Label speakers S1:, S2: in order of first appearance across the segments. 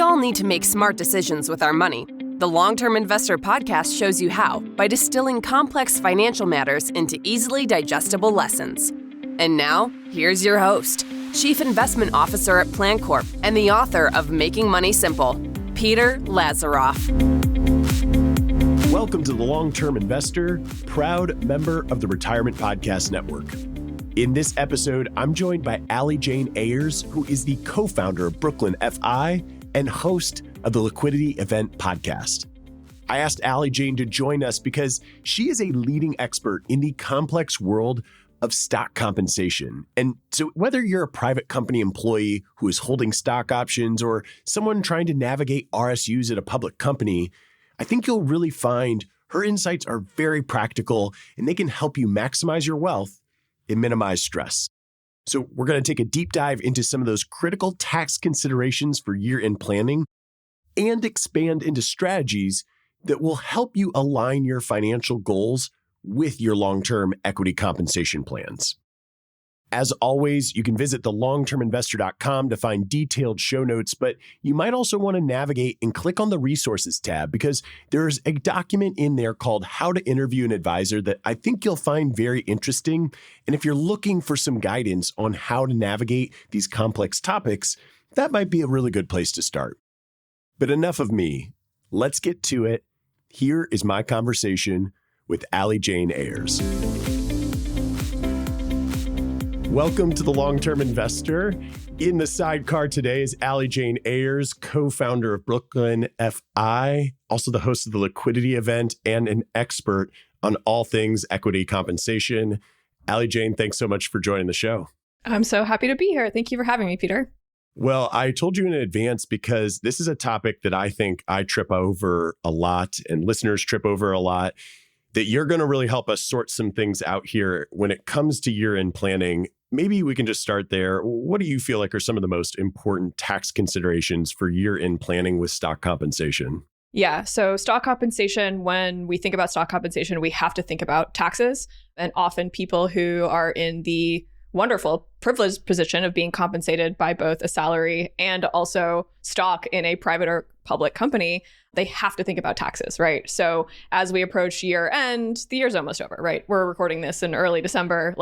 S1: all need to make smart decisions with our money. The Long-Term Investor podcast shows you how by distilling complex financial matters into easily digestible lessons. And now, here's your host, Chief Investment Officer at PlanCorp and the author of Making Money Simple, Peter Lazaroff.
S2: Welcome to The Long-Term Investor, proud member of the Retirement Podcast Network. In this episode, I'm joined by Jane Ayers, who is the co-founder of Brooklyn FI and host of the Liquidity Event podcast. I asked Jane to join us because she is a leading expert in the complex world of stock compensation. And so whether you're a private company employee who is holding stock options or someone trying to navigate RSUs at a public company, I think you'll really find her insights are very practical and they can help you maximize your wealth and minimize stress. So we're going to take a deep dive into some of those critical tax considerations for year-end planning and expand into strategies that will help you align your financial goals with your long-term equity compensation plans. As always, you can visit thelongterminvestor.com to find detailed show notes, but you might also want to navigate and click on the resources tab because there's a document in there called How to Interview an Advisor that I think you'll find very interesting. And if you're looking for some guidance on how to navigate these complex topics, that might be a really good place to start. But enough of me. Let's get to it. Here is my conversation with Jane Ayers. Welcome to The Long-Term Investor. In the sidecar today is Jane Ayers, co-founder of Brooklyn FI, also the host of the Liquidity Event and an expert on all things equity compensation. Jane, thanks so much for joining the show.
S3: I'm so happy to be here. Thank you for having me, Peter.
S2: Well, I told you in advance because this is a topic that I think I trip over a lot and listeners trip over a lot, that you're going to really help us sort some things out here when it comes to year-end planning. Maybe we can just start there. What do you feel like are some of the most important tax considerations for year-end planning with stock compensation?
S3: Yeah, so stock compensation, when we think about stock compensation, we have to think about taxes. And often people who are in the wonderful, privileged position of being compensated by both a salary and also stock in a private or public company, they have to think about taxes, right? So as we approach year end, the year's almost over, right? We're recording this in early December.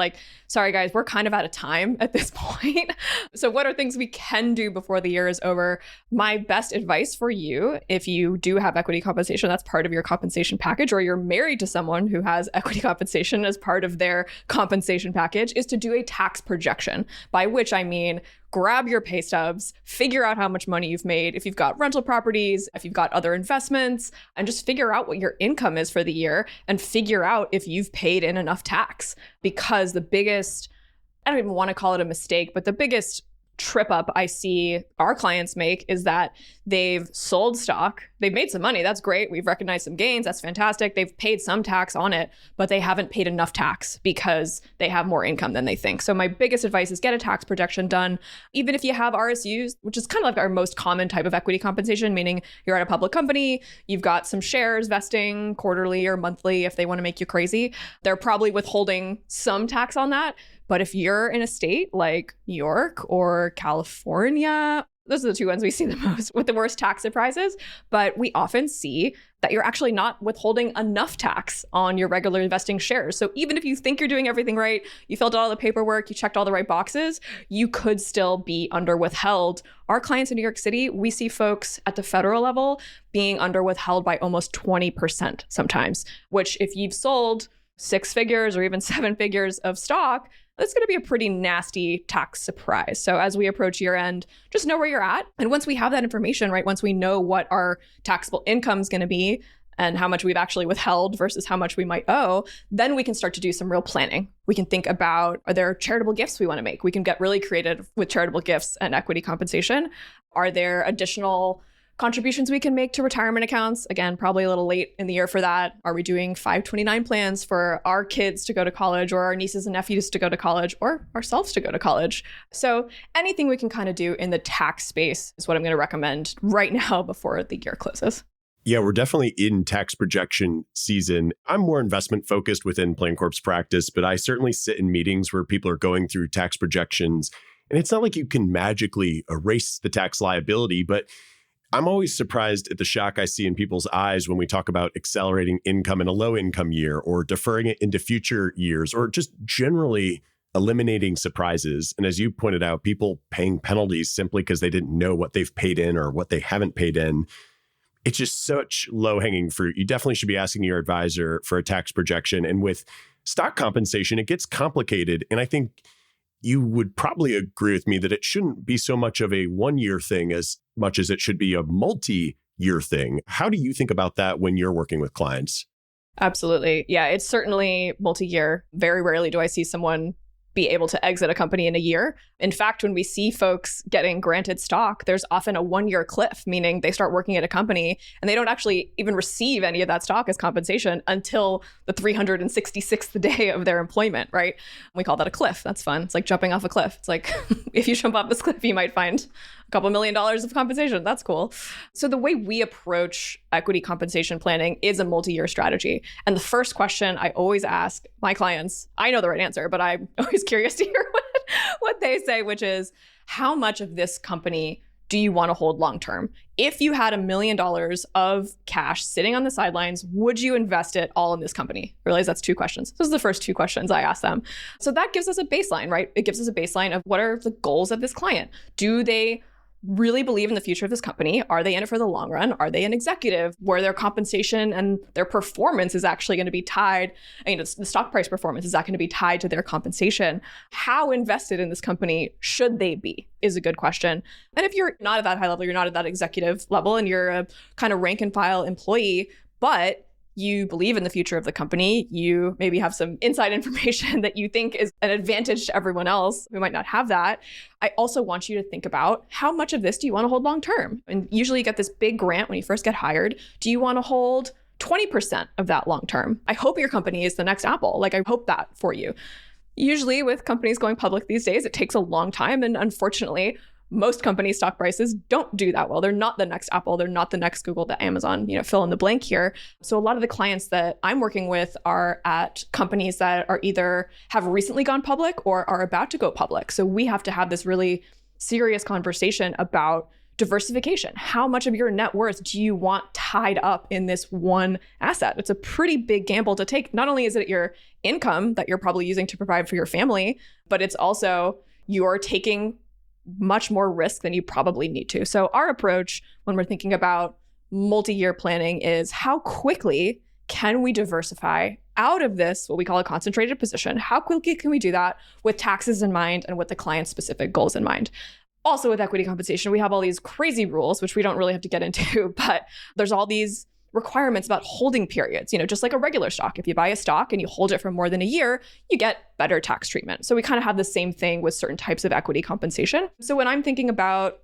S3: Sorry guys, we're kind of out of time at this point. So what are things we can do before the year is over? My best advice for you, if you do have equity compensation, that's part of your compensation package, or you're married to someone who has equity compensation as part of their compensation package, is to do a tax projection, by which I mean, grab your pay stubs, figure out how much money you've made, if you've got rental properties, if you've got other investments, and just figure out what your income is for the year and figure out if you've paid in enough tax. Because the biggest, I don't even want to call it a mistake, but the biggest trip up I see our clients make is that they've sold stock, they've made some money, that's great, we've recognized some gains, that's fantastic, they've paid some tax on it, but they haven't paid enough tax because they have more income than they think. So my biggest advice is get a tax projection done. Even if you have RSUs, which is kind of like our most common type of equity compensation, meaning you're at a public company, you've got some shares vesting quarterly or monthly if they want to make you crazy, they're probably withholding some tax on that. But if you're in a state like New York or California, those are the two ones we see the most with the worst tax surprises. But we often see that you're actually not withholding enough tax on your regular investing shares. So even if you think you're doing everything right, you filled out all the paperwork, you checked all the right boxes, you could still be under withheld. Our clients in New York City, we see folks at the federal level being under withheld by almost 20% sometimes, which if you've sold 6 figures or even 7 figures of stock, that's going to be a pretty nasty tax surprise. So as we approach year end, just know where you're at. And once we have that information, right, once we know what our taxable income is going to be and how much we've actually withheld versus how much we might owe, then we can start to do some real planning. We can think about, are there charitable gifts we want to make? We can get really creative with charitable gifts and equity compensation. Are there additional contributions we can make to retirement accounts? Again, probably a little late in the year for that. Are we doing 529 plans for our kids to go to college or our nieces and nephews to go to college or ourselves to go to college? So anything we can kind of do in the tax space is what I'm going to recommend right now before the year closes.
S2: Yeah, we're definitely in tax projection season. I'm more investment focused within PlanCorp's practice, but I certainly sit in meetings where people are going through tax projections. And it's not like you can magically erase the tax liability, but I'm always surprised at the shock I see in people's eyes when we talk about accelerating income in a low income year or deferring it into future years or just generally eliminating surprises. And as you pointed out, people paying penalties simply because they didn't know what they've paid in or what they haven't paid in. It's just such low hanging fruit. You definitely should be asking your advisor for a tax projection. And with stock compensation, it gets complicated. And I think you would probably agree with me that it shouldn't be so much of a one-year thing as much as it should be a multi-year thing. How do you think about that when you're working with clients?
S3: Absolutely. Yeah, it's certainly multi-year. Very rarely do I see someone be able to exit a company in a year. In fact, when we see folks getting granted stock, there's often a one-year cliff, meaning they start working at a company and they don't actually even receive any of that stock as compensation until the 366th day of their employment, right? We call that a cliff. That's fun. It's like jumping off a cliff. It's like if you jump off this cliff, you might find a couple $1 million of compensation. That's cool. So the way we approach equity compensation planning is a multi-year strategy. And the first question I always ask my clients, I know the right answer, but I'm always curious to hear what they say, which is, how much of this company do you want to hold long-term? If you had $1 million of cash sitting on the sidelines, would you invest it all in this company? I realize that's two questions. Those are the first two questions I ask them. So that gives us a baseline, right? It gives us a baseline of what are the goals of this client? Do they really believe in the future of this company? Are they in it for the long run? Are they an executive where their compensation and their performance is actually going to be tied? The stock price performance, is that going to be tied to their compensation? How invested in this company should they be is a good question. And if you're not at that high level, you're not at that executive level, and you're a kind of rank and file employee, but you believe in the future of the company, you maybe have some inside information that you think is an advantage to everyone else who might not have that. I also want you to think about, how much of this do you want to hold long term? And usually you get this big grant when you first get hired. Do you want to hold 20% of that long term? I hope your company is the next Apple. I hope that for you. Usually with companies going public these days, it takes a long time. And unfortunately, most company stock prices don't do that well. They're not the next Apple. They're not the next Google, the Amazon, fill in the blank here. So a lot of the clients that I'm working with are at companies that are either have recently gone public or are about to go public. So we have to have this really serious conversation about diversification. How much of your net worth do you want tied up in this one asset? It's a pretty big gamble to take. Not only is it your income that you're probably using to provide for your family, but it's also you're taking much more risk than you probably need to. So our approach when we're thinking about multi-year planning is, how quickly can we diversify out of this, what we call a concentrated position? How quickly can we do that with taxes in mind and with the client's specific goals in mind? Also with equity compensation, we have all these crazy rules, which we don't really have to get into, but there's all these requirements about holding periods, just like a regular stock. If you buy a stock and you hold it for more than a year, you get better tax treatment. So we kind of have the same thing with certain types of equity compensation. So when I'm thinking about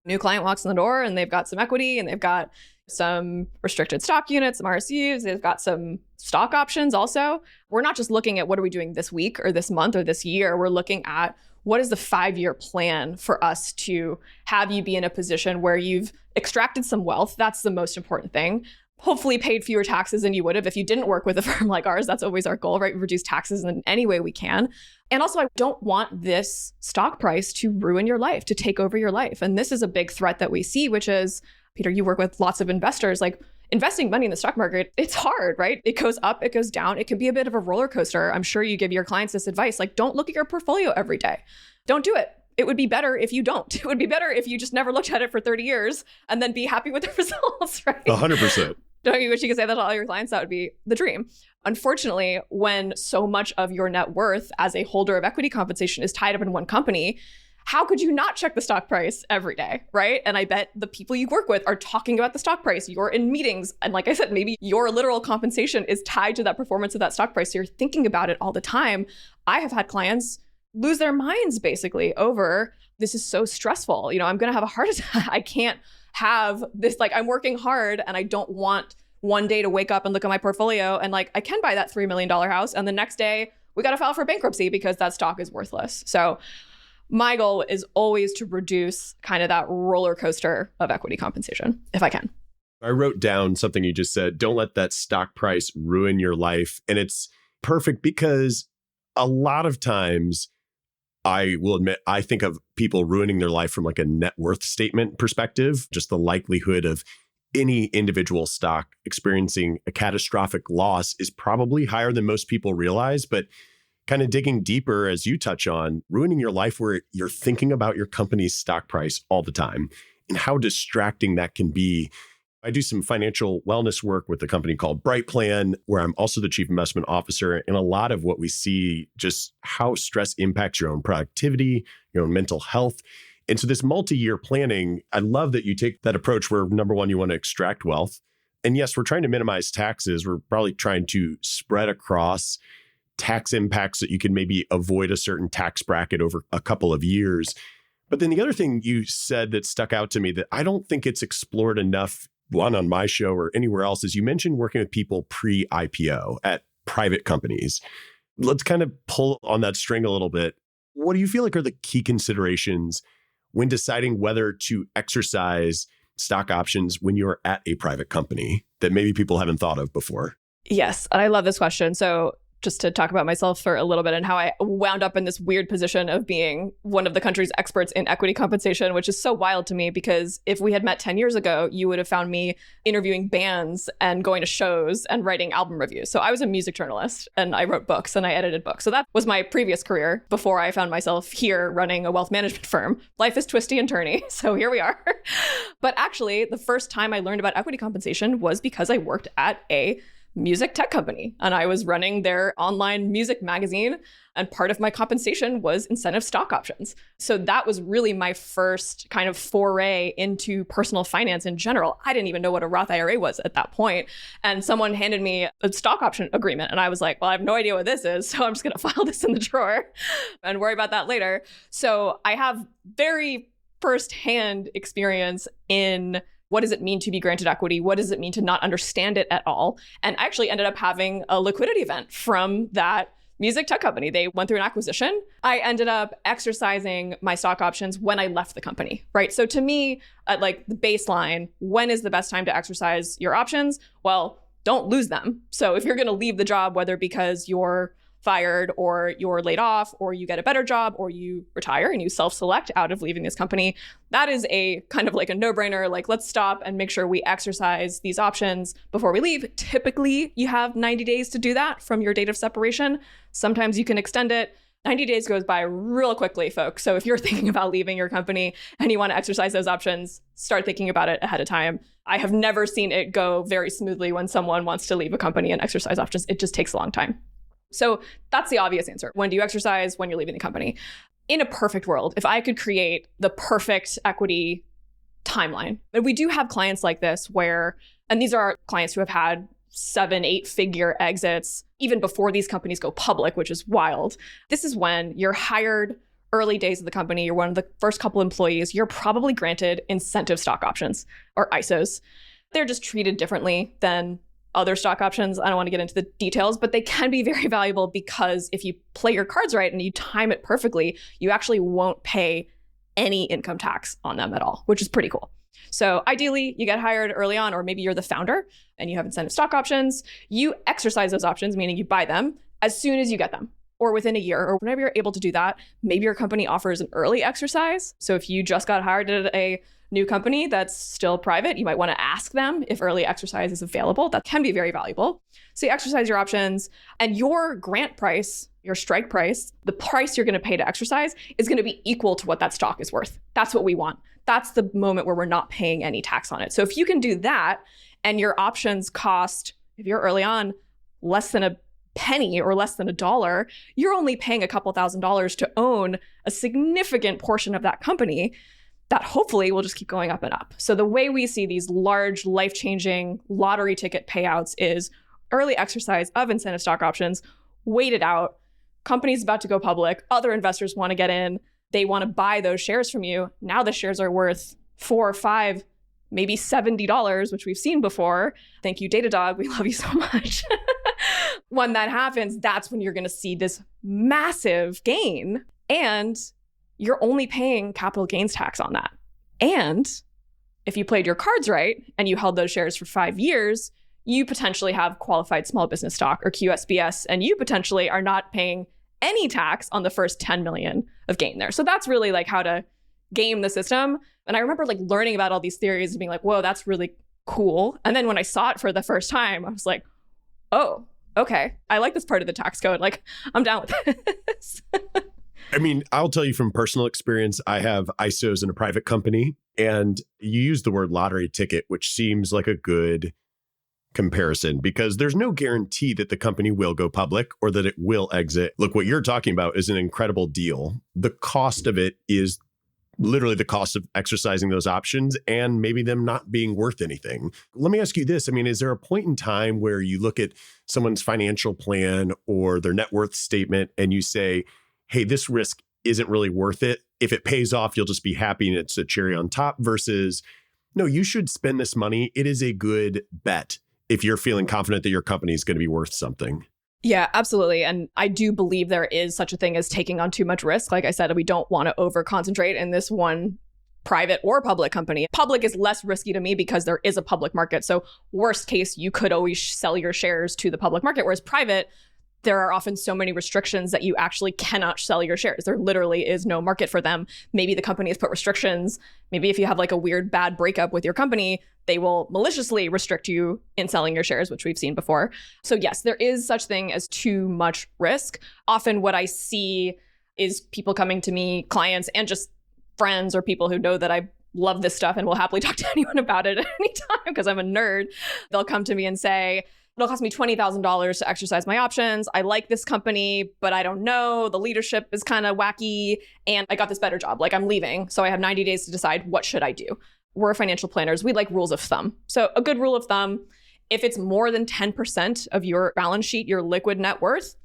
S3: a new client walks in the door and they've got some equity and they've got some restricted stock units, some RSUs, they've got some stock options also, we're not just looking at what are we doing this week or this month or this year. We're looking at what is the 5-year plan for us to have you be in a position where you've extracted some wealth. That's the most important thing. Hopefully paid fewer taxes than you would have if you didn't work with a firm like ours. That's always our goal, right? Reduce taxes in any way we can. And also, I don't want this stock price to ruin your life, to take over your life. And this is a big threat that we see, which is, Peter, you work with lots of investors. Investing money in the stock market, it's hard, right? It goes up, it goes down. It can be a bit of a roller coaster. I'm sure you give your clients this advice, don't look at your portfolio every day. Don't do it. It would be better if you don't. It would be better if you just never looked at it for 30 years and then be happy with the results, right?
S2: 100%.
S3: Don't you wish you could say that to all your clients? That would be the dream. Unfortunately, when so much of your net worth as a holder of equity compensation is tied up in one company, how could you not check the stock price every day, right? And I bet the people you work with are talking about the stock price. You're in meetings. And like I said, maybe your literal compensation is tied to that performance of that stock price. So you're thinking about it all the time. I have had clients lose their minds basically over, this is so stressful. I'm going to have a heart attack. I can't have this, I'm working hard and I don't want one day to wake up and look at my portfolio and I can buy that $3 million house. And the next day we got to file for bankruptcy because that stock is worthless. So my goal is always to reduce kind of that roller coaster of equity compensation if I can.
S2: I wrote down something you just said, don't let that stock price ruin your life. And it's perfect because a lot of times I will admit, I think of people ruining their life from like a net worth statement perspective, just the likelihood of any individual stock experiencing a catastrophic loss is probably higher than most people realize. But kind of digging deeper, as you touch on, ruining your life where you're thinking about your company's stock price all the time and how distracting that can be. I do some financial wellness work with a company called Bright Plan, where I'm also the chief investment officer. And a lot of what we see, just how stress impacts your own productivity, your own mental health. And so this multi-year planning, I love that you take that approach where, number one, you want to extract wealth. And yes, we're trying to minimize taxes. We're probably trying to spread across tax impacts that you can maybe avoid a certain tax bracket over a couple of years. But then the other thing you said that stuck out to me that I don't think it's explored enough, one on my show or anywhere else, is you mentioned working with people pre-IPO at private companies. Let's kind of pull on that string a little bit. What do you feel like are the key considerations when deciding whether to exercise stock options when you're at a private company that maybe people haven't thought of before?
S3: Yes, and I love this question. So just to talk about myself for a little bit and how I wound up in this weird position of being one of the country's experts in equity compensation, which is so wild to me because if we had met 10 years ago, you would have found me interviewing bands and going to shows and writing album reviews. So I was a music journalist and I wrote books and I edited books. So that was my previous career before I found myself here running a wealth management firm. Life is twisty and turny. So here we are. But actually, the first time I learned about equity compensation was because I worked at a music tech company and I was running their online music magazine. And part of my compensation was incentive stock options. So that was really my first kind of foray into personal finance in general. I didn't even know what a Roth IRA was at that point. And someone handed me a stock option agreement. And I was like, well, I have no idea what this is. So I'm just going to file this in the drawer and worry about that later. So I have very firsthand experience in what does it mean to be granted equity? What does it mean to not understand it at all? And I actually ended up having a liquidity event from that music tech company. They went through an acquisition. I ended up exercising my stock options when I left the company, right? So to me, at like the baseline, when is the best time to exercise your options? Well, don't lose them. So if you're going to leave the job, whether because you're fired or you're laid off or you get a better job or you retire and you self-select out of leaving this company, that is a kind of like a no-brainer. Like, let's stop and make sure we exercise these options before we leave. Typically, you have 90 days to do that from your date of separation. Sometimes you can extend it. 90 days goes by real quickly, folks. So if you're thinking about leaving your company and you want to exercise those options, start thinking about it ahead of time. I have never seen it go very smoothly when someone wants to leave a company and exercise options. It just takes a long time. So that's the obvious answer. When do you exercise? When you're leaving the company. In a perfect world, if I could create the perfect equity timeline, but we do have clients like this where, and these are clients who have had 7-8 figure exits even before these companies go public, which is wild. This is when you're hired early days of the company, you're one of the first couple employees, you're probably granted incentive stock options or ISOs. They're just treated differently than other stock options. I don't want to get into the details, but they can be very valuable because if you play your cards right and you time it perfectly, you actually won't pay any income tax on them at all, which is pretty cool. So ideally, you get hired early on, or maybe you're the founder and you have incentive stock options. You exercise those options, meaning you buy them as soon as you get them, or within a year, or whenever you're able to do that. Maybe your company offers an early exercise. So if you just got hired at a new company that's still private, you might want to ask them if early exercise is available. That can be very valuable. So you exercise your options, and your grant price, your strike price, the price you're going to pay to exercise is going to be equal to what that stock is worth. That's what we want. That's the moment where we're not paying any tax on it. So if you can do that and your options cost, if you're early on, less than a penny or less than $1, you're only paying a couple $1,000s to own a significant portion of that company that hopefully will just keep going up and up. So the way we see these large, life-changing lottery ticket payouts is early exercise of incentive stock options, wait it out. Company's about to go public. Other investors want to get in. They want to buy those shares from you. Now the shares are worth $4 or $5, maybe $70, which we've seen before. Thank you, Datadog. We love you so much. When that happens, that's when you're going to see this massive gain. And you're only paying capital gains tax on that. And if you played your cards right and you held those shares for 5 years, you potentially have qualified small business stock or QSBS, and you potentially are not paying any tax on the first 10 million of gain there. So that's really like how to game the system. And I remember like learning about all these theories and being like, whoa, that's really cool. And then when I saw it for the first time, I was like, oh, okay, I like this part of the tax code. Like, I'm down with this.
S2: I mean, I'll tell you from personal experience, I have ISOs in a private company, and you use the word lottery ticket, which seems like a good comparison because there's no guarantee that the company will go public or that it will exit. Look, what you're talking about is an incredible deal. The cost of it is literally the cost of exercising those options and maybe them not being worth anything. Let me ask you this. I mean, is there a point in time where you look at someone's financial plan or their net worth statement and you say, hey, this risk isn't really worth it. If it pays off, you'll just be happy and it's a cherry on top versus, no, you should spend this money. It is a good bet if you're feeling confident that your company is going to be worth something.
S3: Yeah, absolutely. And I do believe there is such a thing as taking on too much risk. Like I said, we don't want to over concentrate in this one private or public company. Public is less risky to me because there is a public market. So worst case, you could always sell your shares to the public market, whereas private, there are often so many restrictions that you actually cannot sell your shares. There literally is no market for them. Maybe the company has put restrictions. Maybe if you have like a weird bad breakup with your company, they will maliciously restrict you in selling your shares, which we've seen before. So yes, there is such thing as too much risk. Often what I see is people coming to me, clients, and just friends or people who know that I love this stuff and will happily talk to anyone about it at any time because I'm a nerd. They'll come to me and say, it'll cost me $20,000 to exercise my options. I like this company, but I don't know. The leadership is kind of wacky and I got this better job. Like I'm leaving. So I have 90 days to decide what should I do. We're financial planners. We like rules of thumb. So a good rule of thumb, if it's more than 10% of your balance sheet, your liquid net worth,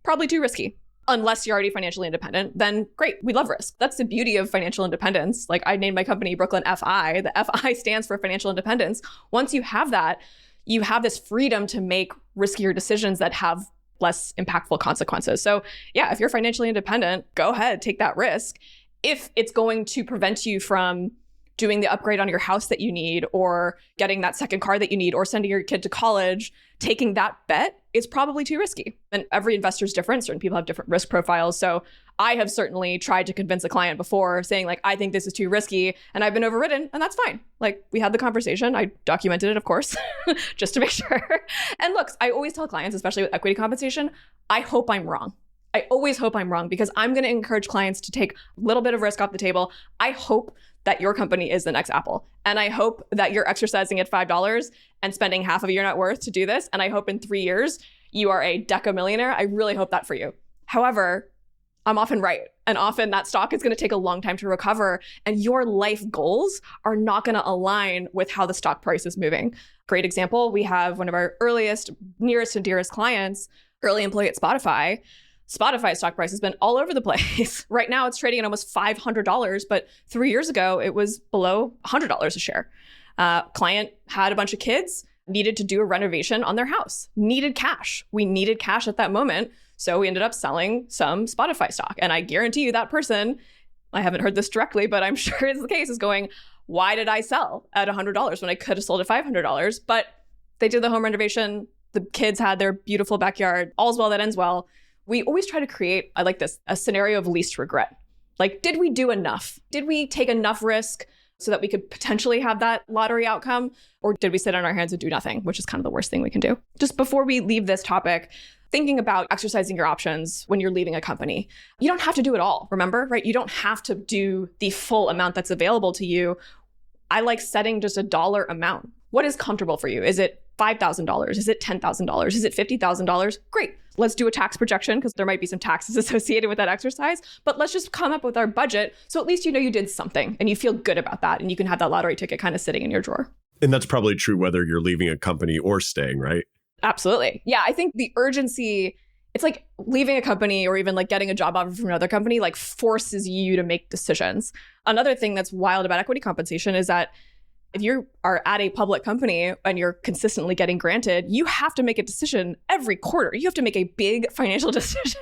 S3: probably too risky. Unless you're already financially independent, then great. We love risk. That's the beauty of financial independence. Like I named my company Brooklyn FI. The FI stands for financial independence. Once you have that, you have this freedom to make riskier decisions that have less impactful consequences. So yeah, if you're financially independent, go ahead, take that risk. If it's going to prevent you from doing the upgrade on your house that you need or getting that second car that you need or sending your kid to college, taking that bet is probably too risky. And every investor is different. Certain people have different risk profiles. So I have certainly tried to convince a client before saying like, I think this is too risky and I've been overridden and that's fine. Like we had the conversation. I documented it, of course, just to make sure. And look, I always tell clients, especially with equity compensation, I hope I'm wrong. I always hope I'm wrong because I'm going to encourage clients to take a little bit of risk off the table. I hope that your company is the next Apple. And I hope that you're exercising at $5 and spending half of your net worth to do this. And I hope in 3 years, you are a deca millionaire. I really hope that for you. However, I'm often right. And often that stock is going to take a long time to recover. And your life goals are not going to align with how the stock price is moving. Great example, we have one of our earliest, nearest and dearest clients, early employee at Spotify. Spotify's stock price has been all over the place. Right now, it's trading at almost $500, but 3 years ago, it was below $100 a share. Client had a bunch of kids, needed to do a renovation on their house, needed cash. We needed cash at that moment. So we ended up selling some Spotify stock. And I guarantee you that person, I haven't heard this directly, but I'm sure it's the case, is going, why did I sell at $100 when I could have sold at $500? But they did the home renovation. The kids had their beautiful backyard. All's well that ends well. We always try to create, I like this, a scenario of least regret. Like, did we do enough? Did we take enough risk so that we could potentially have that lottery outcome? Or did we sit on our hands and do nothing, which is kind of the worst thing we can do? Just before we leave this topic, thinking about exercising your options when you're leaving a company, you don't have to do it all, remember, right? You don't have to do the full amount that's available to you. I like setting just a dollar amount. What is comfortable for you? Is it $5,000? Is it $10,000? Is it $50,000? Great. Let's do a tax projection because there might be some taxes associated with that exercise, but let's just come up with our budget. So at least you know you did something and you feel good about that and you can have that lottery ticket kind of sitting in your drawer.
S2: And that's probably true whether you're leaving a company or staying, right?
S3: Absolutely. Yeah, I think the urgency, it's like leaving a company or even like getting a job offer from another company like forces you to make decisions. Another thing that's wild about equity compensation is that If you are at a public company and you're consistently getting granted, you have to make a decision every quarter. You have to make a big financial decision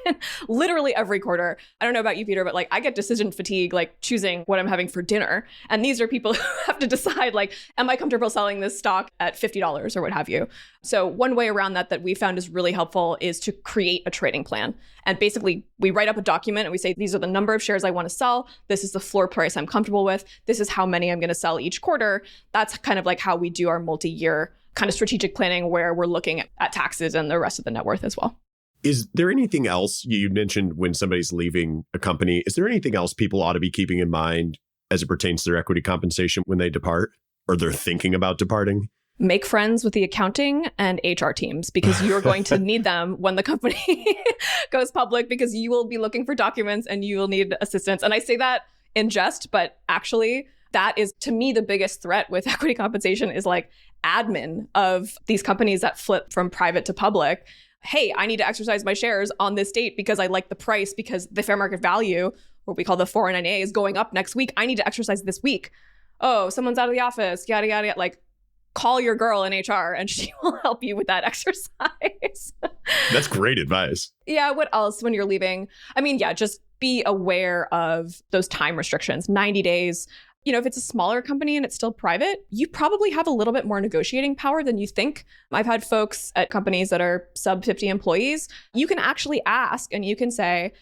S3: literally every quarter. I don't know about you, Peter, but like I get decision fatigue, like choosing what I'm having for dinner. And these are people who have to decide, like, am I comfortable selling this stock at $50 or what have you? So one way around that we found is really helpful is to create a trading plan. And basically, we write up a document and we say, these are the number of shares I want to sell. This is the floor price I'm comfortable with. This is how many I'm going to sell each quarter. That's kind of like how we do our multi-year kind of strategic planning where we're looking at taxes and the rest of the net worth as well.
S2: Is there anything else you mentioned when somebody's leaving a company? Is there anything else people ought to be keeping in mind as it pertains to their equity compensation when they depart or they're thinking about departing?
S3: Make friends with the accounting and HR teams because you're going to need them when the company goes public because you will be looking for documents and you will need assistance. And I say that in jest, but actually that is to me the biggest threat with equity compensation is like admin of these companies that flip from private to public. Hey, I need to exercise my shares on this date because I like the price because the fair market value, what we call the 409A, is going up next week. I need to exercise this week. Oh, someone's out of the office, yada, yada, yada. Like, call your girl in HR and she will help you with that exercise.
S2: That's great advice.
S3: Yeah. What else when you're leaving? I mean, yeah, just be aware of those time restrictions, 90 days. You know, if it's a smaller company and it's still private, you probably have a little bit more negotiating power than you think. I've had folks at companies that are sub 50 employees. You can actually ask and you can say,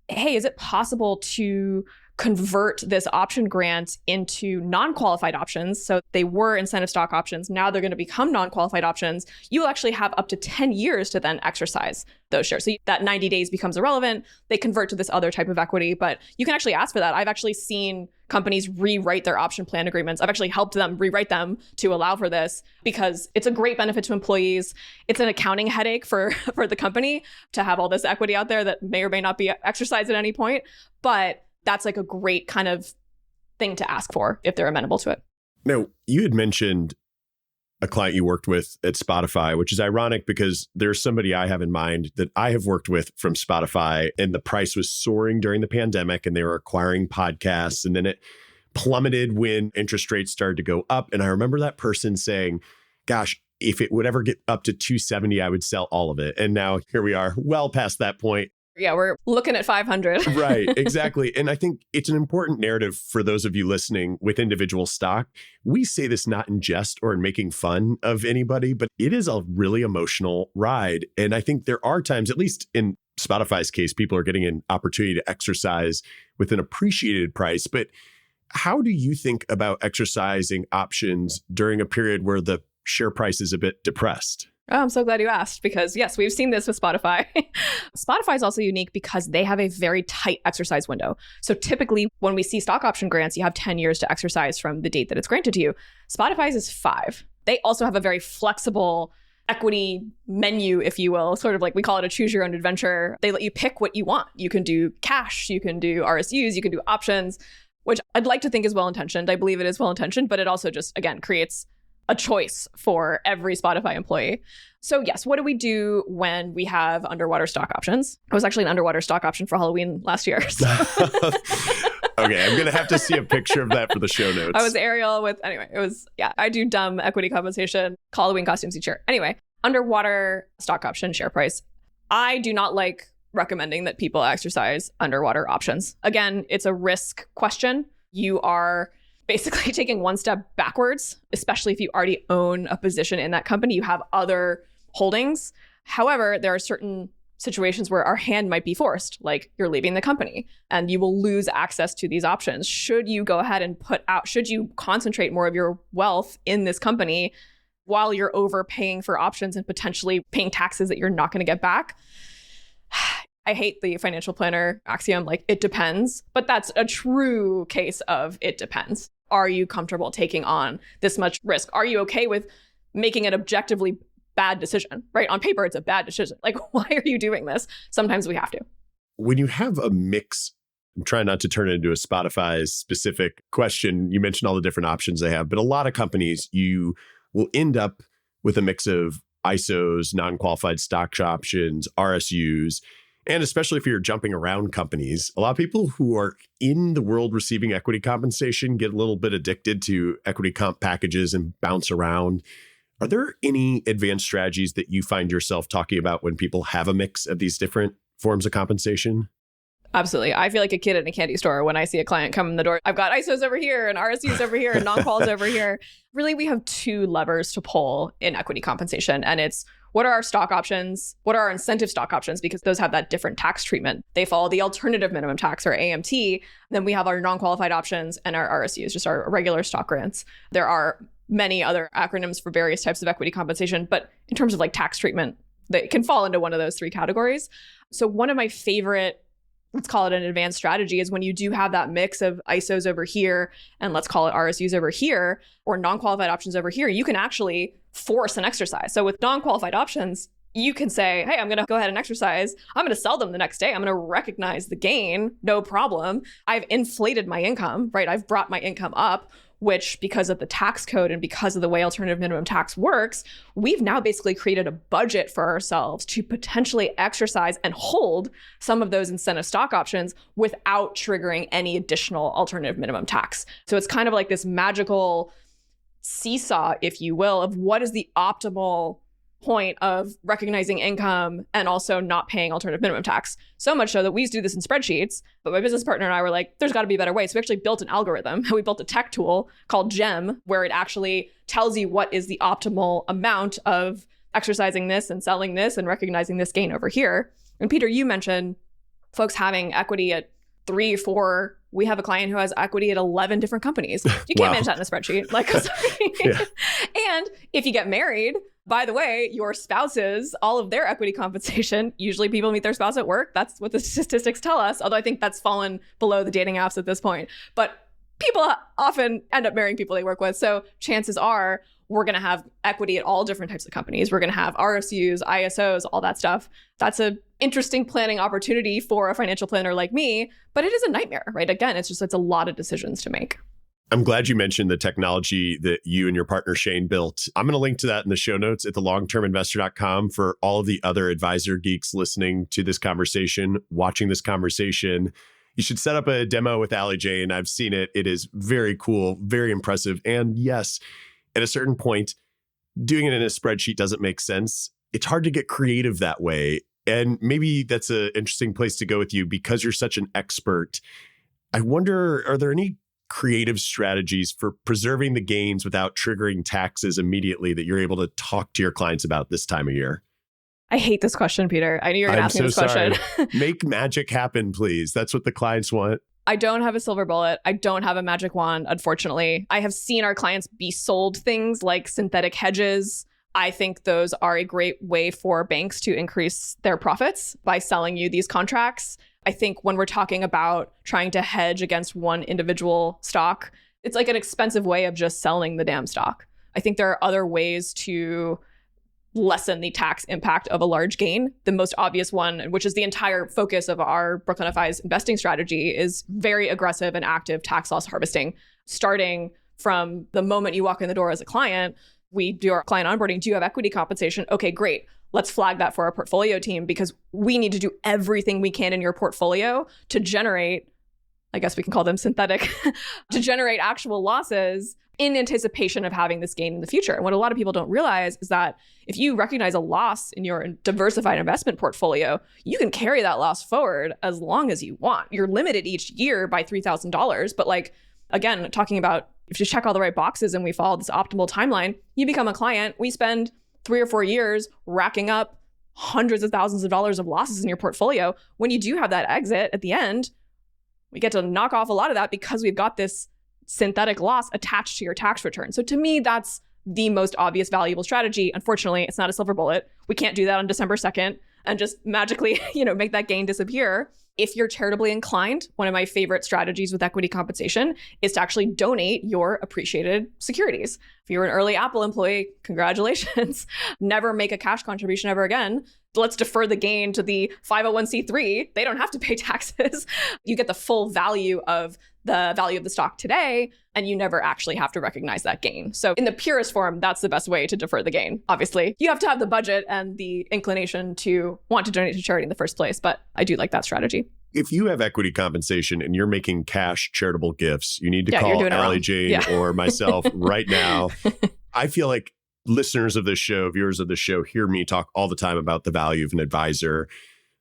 S3: hey, is it possible to convert this option grant into non-qualified options? So they were incentive stock options. Now they're going to become non-qualified options. You will actually have up to 10 years to then exercise those shares. So that 90 days becomes irrelevant. They convert to this other type of equity, but you can actually ask for that. I've actually seen companies rewrite their option plan agreements. I've actually helped them rewrite them to allow for this because it's a great benefit to employees. It's an accounting headache for the company to have all this equity out there that may or may not be exercised at any point. But that's like a great kind of thing to ask for if they're amenable to it.
S2: Now, you had mentioned a client you worked with at Spotify, which is ironic because there's somebody I have in mind that I have worked with from Spotify, and the price was soaring during the pandemic and they were acquiring podcasts, and then it plummeted when interest rates started to go up. And I remember that person saying, gosh, if it would ever get up to 270, I would sell all of it. And now here we are, well past that point.
S3: Yeah, we're looking at 500.
S2: Right, exactly. And I think it's an important narrative for those of you listening with individual stock. We say this not in jest or in making fun of anybody, but it is a really emotional ride. And I think there are times, at least in Spotify's case, people are getting an opportunity to exercise with an appreciated price. But how do you think about exercising options during a period where the share price is a bit depressed?
S3: Oh, I'm so glad you asked because yes, we've seen this with Spotify. Spotify is also unique because they have a very tight exercise window. So typically when we see stock option grants, you have 10 years to exercise from the date that it's granted to you. Spotify's is 5. They also have a very flexible equity menu, if you will, sort of like we call it a choose your own adventure. They let you pick what you want. You can do cash, you can do RSUs, you can do options, which I'd like to think is well-intentioned. I believe it is well-intentioned, but it also just, again, creates a choice for every Spotify employee. So yes, what do we do when we have underwater stock options? I was actually an underwater stock option for Halloween last year. So.
S2: Okay, I'm going to have to see a picture of that for the show notes.
S3: I was Ariel with, anyway, it was, yeah, I do dumb equity compensation, Halloween costumes each year. Anyway, underwater stock option share price. I do not like recommending that people exercise underwater options. Again, it's a risk question. You are basically taking one step backwards, especially if you already own a position in that company, you have other holdings. However, there are certain situations where our hand might be forced, like you're leaving the company and you will lose access to these options. Should you go ahead and should you concentrate more of your wealth in this company while you're overpaying for options and potentially paying taxes that you're not going to get back? I hate the financial planner axiom, like it depends, but that's a true case of it depends. Are you comfortable taking on this much risk? Are you okay with making an objectively bad decision, right? On paper, it's a bad decision. Like, why are you doing this? Sometimes we have to.
S2: When you have a mix, I'm trying not to turn it into a Spotify specific question. You mentioned all the different options they have, but a lot of companies, you will end up with a mix of ISOs, non-qualified stock options, RSUs. And especially if you're jumping around companies, a lot of people who are in the world receiving equity compensation get a little bit addicted to equity comp packages and bounce around. Are there any advanced strategies that you find yourself talking about when people have a mix of these different forms of compensation?
S3: Absolutely. I feel like a kid in a candy store when I see a client come in the door. I've got ISOs over here and RSUs over here and non-quals over here. Really, we have two levers to pull in equity compensation. And it's what are our stock options? What are our incentive stock options? Because those have that different tax treatment. They follow the alternative minimum tax or AMT. Then we have our non-qualified options and our RSUs, just our regular stock grants. There are many other acronyms for various types of equity compensation, but in terms of like tax treatment, they can fall into one of those three categories. So one of my favorite, let's call it an advanced strategy, is when you do have that mix of ISOs over here and let's call it RSUs over here or non-qualified options over here, you can actually force an exercise. So with non-qualified options, you can say, hey, I'm going to go ahead and exercise. I'm going to sell them the next day. I'm going to recognize the gain. No problem. I've inflated my income, right? I've brought my income up, which because of the tax code and because of the way alternative minimum tax works, we've now basically created a budget for ourselves to potentially exercise and hold some of those incentive stock options without triggering any additional alternative minimum tax. So it's kind of like this magical seesaw, if you will, of what is the optimal point of recognizing income and also not paying alternative minimum tax. So much so that we used to do this in spreadsheets, but my business partner and I were like, there's got to be a better way. So we actually built an algorithm. We built a tech tool called GEM, where it actually tells you what is the optimal amount of exercising this and selling this and recognizing this gain over here. And Peter, you mentioned folks having equity at 3, 4. We have a client who has equity at 11 different companies. You can't manage that in a spreadsheet. Like, sorry.
S2: Yeah.
S3: And if you get married, by the way, your spouses, all of their equity compensation, usually people meet their spouse at work. That's what the statistics tell us. Although I think that's fallen below the dating apps at this point. But people often end up marrying people they work with. So chances are we're going to have equity at all different types of companies. We're going to have RSUs, ISOs, all that stuff. That's an interesting planning opportunity for a financial planner like me, but it is a nightmare, right? Again, it's a lot of decisions to make.
S2: I'm glad you mentioned the technology that you and your partner Shane built. I'm going to link to that in the show notes at thelongterminvestor.com for all of the other advisor geeks listening to this conversation, watching this conversation. You should set up a demo with Allie Jane. I've seen it. It is very cool, very impressive. And yes, at a certain point, doing it in a spreadsheet doesn't make sense. It's hard to get creative that way. And maybe that's an interesting place to go with you because you're such an expert. I wonder, are there any creative strategies for preserving the gains without triggering taxes immediately that you're able to talk to your clients about this time of year?
S3: I hate this question, Peter. I knew you were going to ask me this question.
S2: Make magic happen, please. That's what the clients want.
S3: I don't have a silver bullet. I don't have a magic wand, unfortunately. I have seen our clients be sold things like synthetic hedges. I think those are a great way for banks to increase their profits by selling you these contracts. I think when we're talking about trying to hedge against one individual stock, it's like an expensive way of just selling the damn stock. I think there are other ways to lessen the tax impact of a large gain. The most obvious one, which is the entire focus of our Brooklyn FI's investing strategy, is very aggressive and active tax loss harvesting. Starting from the moment you walk in the door as a client, we do our client onboarding. Do you have equity compensation? Okay, great. Let's flag that for our portfolio team because we need to do everything we can in your portfolio to generate, I guess we can call them synthetic, to generate actual losses in anticipation of having this gain in the future. And what a lot of people don't realize is that if you recognize a loss in your diversified investment portfolio, you can carry that loss forward as long as you want. You're limited each year by $3,000. But like, again, talking about if you check all the right boxes and we follow this optimal timeline, you become a client. We spend 3 or 4 years racking up hundreds of thousands of dollars of losses in your portfolio. When you do have that exit at the end, we get to knock off a lot of that because we've got this synthetic loss attached to your tax return. So to me, that's the most obvious valuable strategy. Unfortunately, it's not a silver bullet. We can't do that on December 2nd and just magically, make that gain disappear. If you're charitably inclined, one of my favorite strategies with equity compensation is to actually donate your appreciated securities. If you're an early Apple employee, congratulations. Never make a cash contribution ever again. Let's defer the gain to the 501c3. They don't have to pay taxes. You get the full value of the value of the stock today, and you never actually have to recognize that gain. So in the purest form, that's the best way to defer the gain. Obviously, you have to have the budget and the inclination to want to donate to charity in the first place, but I do like that strategy.
S2: If you have equity compensation and you're making cash charitable gifts, you need to call Allie Jane or myself right now. I feel like listeners of this show, viewers of this show, hear me talk all the time about the value of an advisor.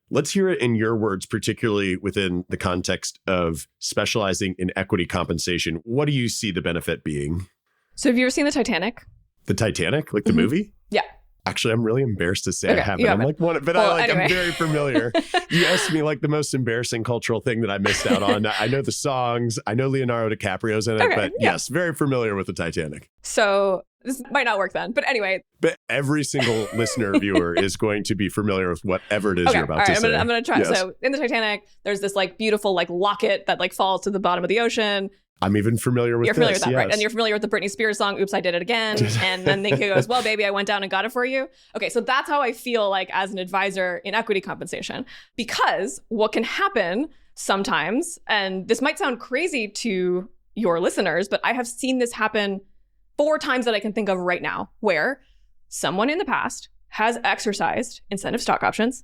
S2: Let's hear it in your words, particularly within the context of specializing in equity compensation. What do you see the benefit being?
S3: So have you ever seen the Titanic?
S2: The Titanic? Like the movie?
S3: Yeah.
S2: Actually, I'm really embarrassed to say I haven't. I'm like, anyway. I'm very familiar. You asked me like the most embarrassing cultural thing that I missed out on. I know the songs. I know Leonardo DiCaprio's in it, but yes, very familiar with the Titanic.
S3: So this might not work then, but anyway.
S2: But every single listener viewer is going to be familiar with whatever it is you're about to say.
S3: I'm going to try. Yes. So in the Titanic, there's this like beautiful like locket that like falls to the bottom of the ocean.
S2: I'm even familiar with
S3: You're familiar with that,
S2: yes.
S3: right? And you're familiar with the Britney Spears song, Oops, I Did It Again. And then he goes, well, baby, I went down and got it for you. Okay, so that's how I feel like as an advisor in equity compensation. Because what can happen sometimes, and this might sound crazy to your listeners, but I have seen this happen 4 times that I can think of right now, where someone in the past has exercised incentive stock options.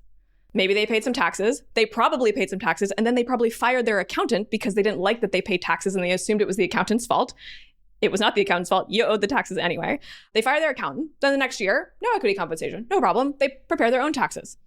S3: Maybe they paid some taxes. They probably paid some taxes, and then they probably fired their accountant because they didn't like that they paid taxes and they assumed it was the accountant's fault. It was not the accountant's fault. You owed the taxes anyway. They fire their accountant. Then the next year, no equity compensation. No problem. They prepare their own taxes.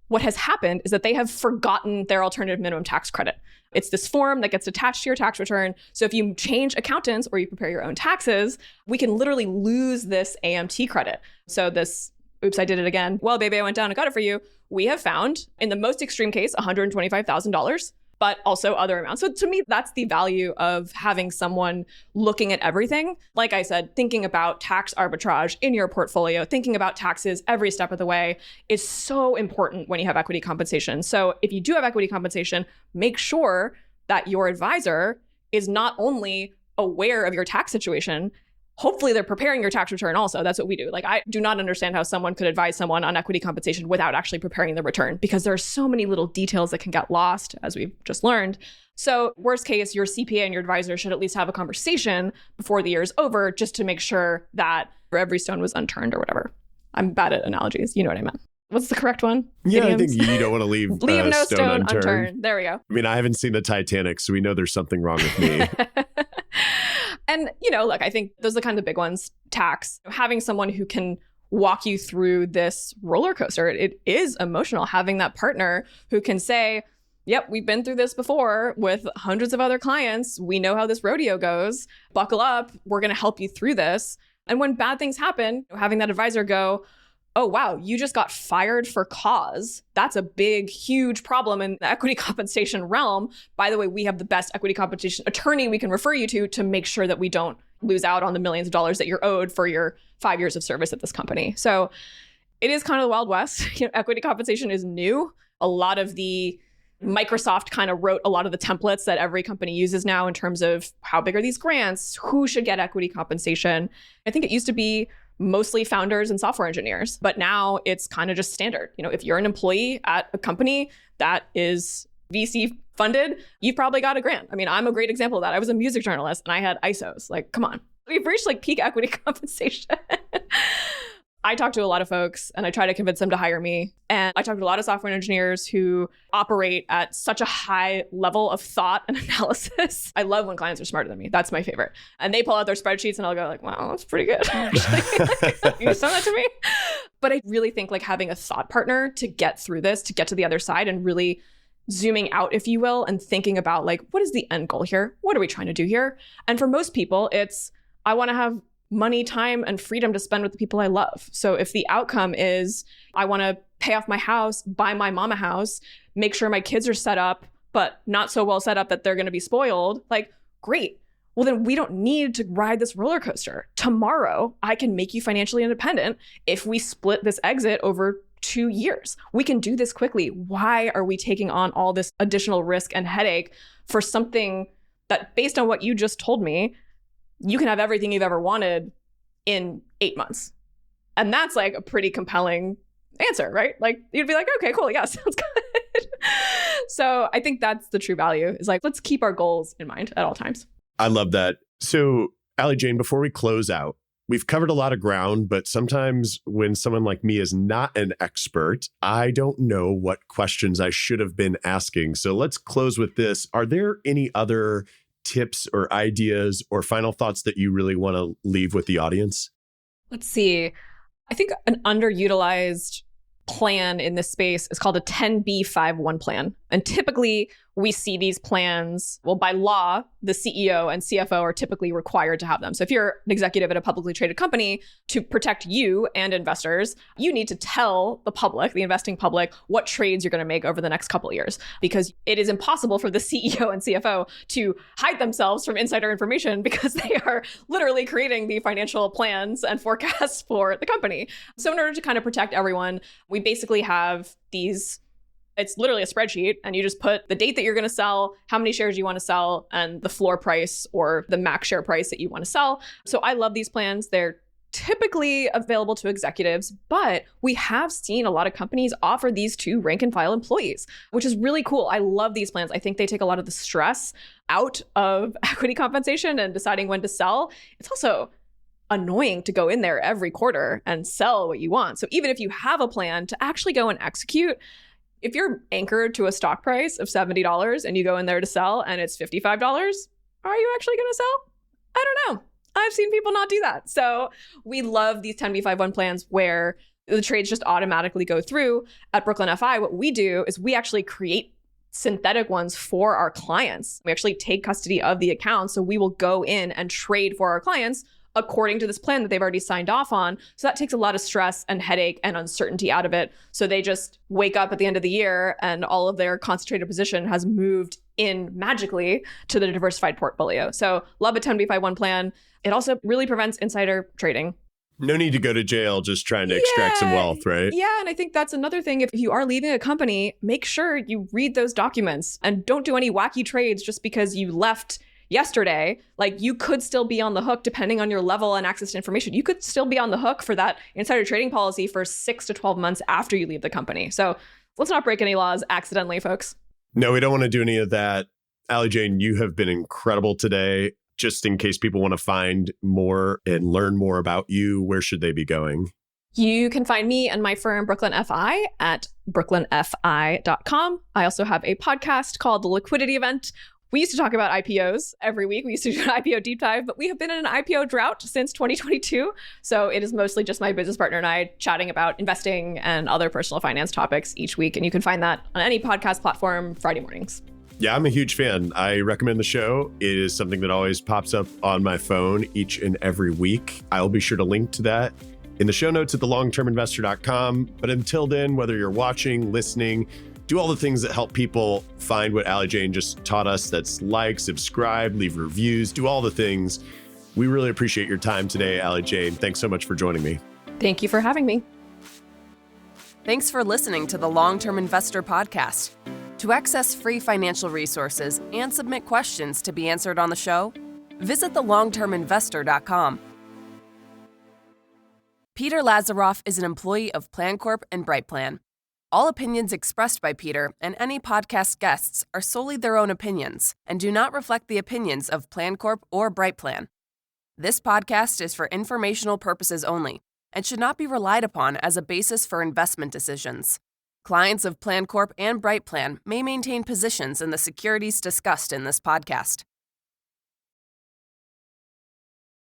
S3: What has happened is that they have forgotten their alternative minimum tax credit. It's this form that gets attached to your tax return. So if you change accountants or you prepare your own taxes, we can literally lose this AMT credit. So this Oops, I did it again. Well, baby, I went down and got it for you. We have found, in the most extreme case, $125,000, but also other amounts. So to me, that's the value of having someone looking at everything. Like I said, thinking about tax arbitrage in your portfolio, thinking about taxes every step of the way is so important when you have equity compensation. So if you do have equity compensation, make sure that your advisor is not only aware of your tax situation, hopefully they're preparing your tax return also. That's what we do. Like, I do not understand how someone could advise someone on equity compensation without actually preparing the return, because there are so many little details that can get lost, as we've just learned. So worst case, your CPA and your advisor should at least have a conversation before the year is over, just to make sure that every stone was unturned or whatever. I'm bad at analogies. You know what I meant. What's the correct one?
S2: Yeah,
S3: Idioms?
S2: I think you don't want to leave
S3: no
S2: stone unturned.
S3: There we go.
S2: I mean, I haven't seen the Titanic, so we know there's something wrong with me.
S3: And, look, I think those are kind of the big ones. Tax, having someone who can walk you through this roller coaster. It is emotional having that partner who can say, yep, we've been through this before with hundreds of other clients. We know how this rodeo goes. Buckle up. We're going to help you through this. And when bad things happen, having that advisor go, oh, wow, you just got fired for cause. That's a big, huge problem in the equity compensation realm. By the way, we have the best equity compensation attorney we can refer you to make sure that we don't lose out on the millions of dollars that you're owed for your 5 years of service at this company. So it is kind of the Wild West. Equity compensation is new. A lot of the Microsoft kind of wrote a lot of the templates that every company uses now in terms of how big are these grants, who should get equity compensation. I think it used to be mostly founders and software engineers, but now it's kind of just standard. If you're an employee at a company that is VC funded, you've probably got a grant. I mean, I'm a great example of that. I was a music journalist and I had ISOs. Like, come on. We've reached like peak equity compensation. I talk to a lot of folks and I try to convince them to hire me. And I talk to a lot of software engineers who operate at such a high level of thought and analysis. I love when clients are smarter than me. That's my favorite. And they pull out their spreadsheets and I'll go like, wow, that's pretty good. You send that to me? But I really think like having a thought partner to get through this, to get to the other side and really zooming out, if you will, and thinking about like, what is the end goal here? What are we trying to do here? And for most people, it's, I want to have money, time, and freedom to spend with the people I love. So if the outcome is I want to pay off my house, buy my mom a house, make sure my kids are set up, but not so well set up that they're going to be spoiled, like, great. Well, then we don't need to ride this roller coaster. Tomorrow, I can make you financially independent if we split this exit over 2 years. We can do this quickly. Why are we taking on all this additional risk and headache for something that, based on what you just told me, you can have everything you've ever wanted in 8 months? And that's like a pretty compelling answer, right? Like, you'd be like, okay, cool. Yeah, sounds good. So I think that's the true value is like, let's keep our goals in mind at all times.
S2: I love that. So, Allie Jane, before we close out, we've covered a lot of ground, but sometimes when someone like me is not an expert, I don't know what questions I should have been asking. So let's close with this. Are there any other tips or ideas or final thoughts that you really want to leave with the audience?
S3: Let's see. I think an underutilized plan in this space is called a 10b5-1 plan. And typically we see these plans, well, by law, the CEO and CFO are typically required to have them. So if you're an executive at a publicly traded company, to protect you and investors, you need to tell the public, the investing public, what trades you're going to make over the next couple of years, because it is impossible for the CEO and CFO to hide themselves from insider information because they are literally creating the financial plans and forecasts for the company. So in order to kind of protect everyone, we basically have these. It's literally a spreadsheet, and you just put the date that you're going to sell, how many shares you want to sell, and the floor price or the max share price that you want to sell. So I love these plans. They're typically available to executives, but we have seen a lot of companies offer these to rank and file employees, which is really cool. I love these plans. I think they take a lot of the stress out of equity compensation and deciding when to sell. It's also annoying to go in there every quarter and sell what you want. So even if you have a plan to actually go and execute, if you're anchored to a stock price of $70 and you go in there to sell and it's $55, are you actually going to sell? I don't know. I've seen people not do that. So we love these 10b5-1 plans where the trades just automatically go through. At Brooklyn FI, what we do is we actually create synthetic ones for our clients. We actually take custody of the account. So we will go in and trade for our clients according to this plan that they've already signed off on. So that takes a lot of stress and headache and uncertainty out of it. So they just wake up at the end of the year and all of their concentrated position has moved in magically to the diversified portfolio. So love a 10b5-1 plan. It also really prevents insider trading.
S2: No need to go to jail just trying to extract some wealth, right?
S3: Yeah, and I think that's another thing. If you are leaving a company, make sure you read those documents and don't do any wacky trades just because you left yesterday. Like, you could still be on the hook depending on your level and access to information. You could still be on the hook for that insider trading policy for 6 to 12 months after you leave the company. So let's not break any laws accidentally, folks.
S2: No, we don't want to do any of that. Allie Jane, you have been incredible today. Just in case people want to find more and learn more about you, where should they be going?
S3: You can find me and my firm, Brooklyn FI, at brooklynfi.com. I also have a podcast called The Liquidity Event. We used to talk about IPOs every week. We used to do an IPO deep dive, but we have been in an IPO drought since 2022. So it is mostly just my business partner and I chatting about investing and other personal finance topics each week. And you can find that on any podcast platform Friday mornings.
S2: Yeah, I'm a huge fan. I recommend the show. It is something that always pops up on my phone each and every week. I'll be sure to link to that in the show notes at thelongterminvestor.com. But until then, whether you're watching, listening, do all the things that help people find what Allie Jane just taught us. That's like, subscribe, leave reviews, do all the things. We really appreciate your time today, Allie Jane. Thanks so much for joining me.
S3: Thank you for having me.
S1: Thanks for listening to the Long-Term Investor Podcast. To access free financial resources and submit questions to be answered on the show, visit thelongterminvestor.com. Peter Lazaroff is an employee of PlanCorp and BrightPlan. All opinions expressed by Peter and any podcast guests are solely their own opinions and do not reflect the opinions of PlanCorp or BrightPlan. This podcast is for informational purposes only and should not be relied upon as a basis for investment decisions. Clients of PlanCorp and BrightPlan may maintain positions in the securities discussed in this podcast.